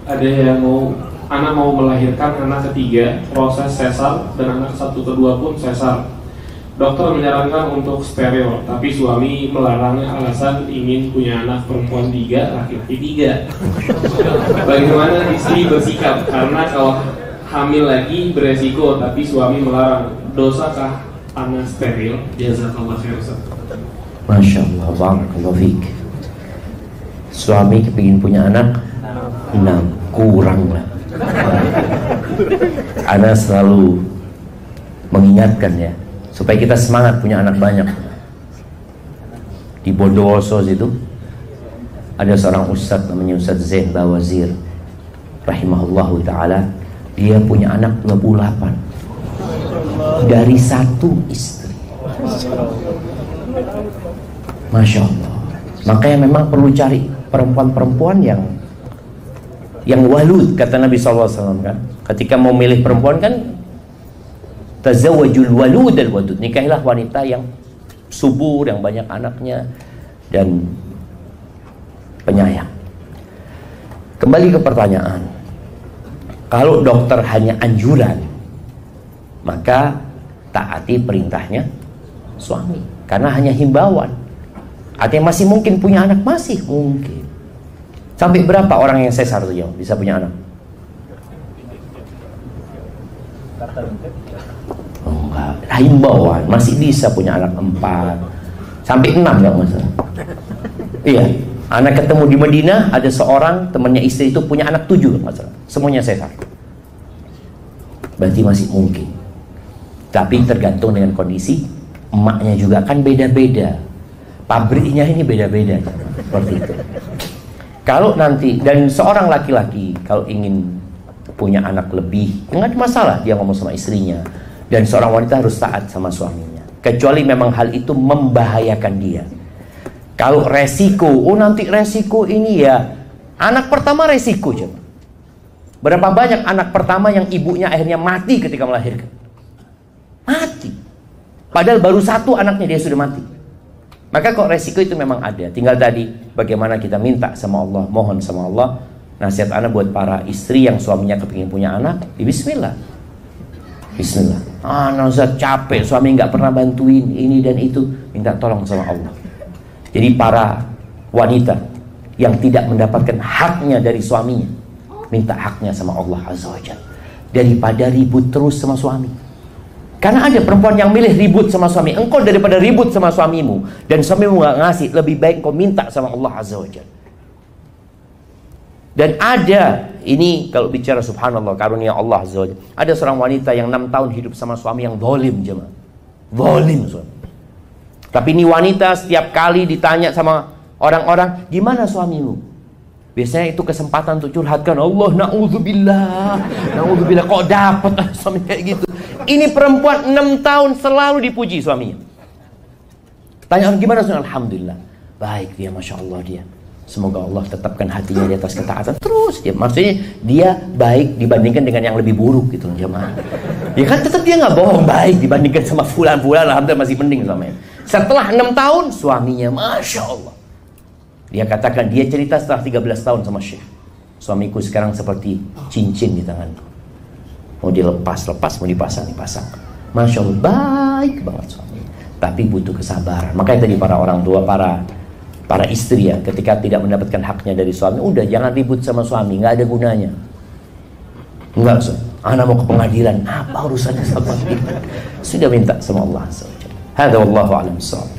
ada yang anak mau melahirkan anak ketiga, proses sesar, dan anak satu kedua pun sesar. Dokter menyarankan untuk steril, tapi suami melarangnya alasan ingin punya anak perempuan 3, laki-laki 3. Bagaimana istri bersikap? Karena kalau hamil lagi beresiko, tapi suami melarang. Dosakah anak steril? Jazakallah khair. Masya Allah, barakallahu fiik. Suami kepingin punya anak 6, kurang lah. Ana selalu mengingatkan ya, supaya kita semangat punya anak banyak. Di Bondowoso itu ada seorang ustadz namanya Ustadz Zain Bawazir rahimahullahu ta'ala. Dia punya anak 28 dari satu istri. Masya Allah. Makanya memang perlu cari perempuan-perempuan yang walud, kata Nabi SAW kan. Ketika mau milih perempuan kan, tazawwajul walud al wadud, nikahilah wanita yang subur, yang banyak anaknya dan penyayang. Kembali ke pertanyaan, kalau dokter hanya anjuran, maka taati perintahnya suami, karena hanya himbauan. Artinya masih mungkin punya anak, masih mungkin. Sampai berapa orang yang sesar tuh bisa punya anak? Oh, enggak, himbauan masih bisa punya anak 4 sampai 6 enggak masalah. Iya, anak ketemu di Madinah, ada seorang temannya istri itu punya anak 7 enggak masalah. Semuanya sesar. Berarti masih mungkin. Tapi tergantung dengan kondisi emaknya juga kan beda-beda. Pabriknya ini beda-beda seperti itu. Kalau nanti, dan seorang laki-laki kalau ingin punya anak lebih, nggak ada masalah dia ngomong sama istrinya. Dan seorang wanita harus taat sama suaminya, kecuali memang hal itu membahayakan dia. Kalau resiko, nanti resiko ini ya, anak pertama resiko coba. Berapa banyak anak pertama yang ibunya akhirnya mati ketika melahirkan? Mati. Padahal baru 1 anaknya dia sudah mati. Maka kok resiko itu memang ada. Tinggal tadi bagaimana kita minta sama Allah, mohon sama Allah. Nasihat anak buat para istri yang suaminya kepingin punya anak, bismillah. Bismillah. Ustaz capek, suami nggak pernah bantuin ini dan itu, minta tolong sama Allah. Jadi para wanita yang tidak mendapatkan haknya dari suaminya, minta haknya sama Allah Azza wa Jalla, daripada ribut terus sama suami. Karena ada perempuan yang milih ribut sama suami. Engkau daripada ribut sama suamimu dan suamimu nggak ngasih, lebih baik engkau minta sama Allah Azza wa Jalla. Dan ada, ini kalau bicara subhanallah, karunia Allah Azza wa Jalla, ada seorang wanita yang 6 tahun hidup sama suami yang zalim jemaah. Zalim suami. Tapi ini wanita setiap kali ditanya sama orang-orang, gimana suamimu? Biasanya itu kesempatan untuk curhatkan. Allah, na'udzubillah, na'udzubillah, kok dapat suami kayak gitu. Ini perempuan 6 tahun selalu dipuji suaminya. Tanya gimana suami? Alhamdulillah, baik dia, Masya Allah dia. Semoga Allah tetapkan hatinya di atas ketaatan. Terus dia, maksudnya dia baik dibandingkan dengan yang lebih buruk gitu loh jemaah. Ya kan tetap dia nggak bohong, baik dibandingkan sama fulan-fulan, alhamdulillah masih mending suaminya. Setelah 6 tahun suaminya Masya Allah. Dia katakan, dia cerita setelah 13 tahun sama Syekh, suamiku sekarang seperti cincin di tanganku. Mau dilepas, mau dipasang. Masya Allah, baik banget suami. Tapi butuh kesabaran. Makanya tadi para orang tua, para istri ya, ketika tidak mendapatkan haknya dari suami, udah jangan ribut sama suami, nggak ada gunanya. Enggak, anak mau ke pengadilan, apa urusannya sama kita? Sudah minta sama Allah. Hada wallahu a'lam bissawab.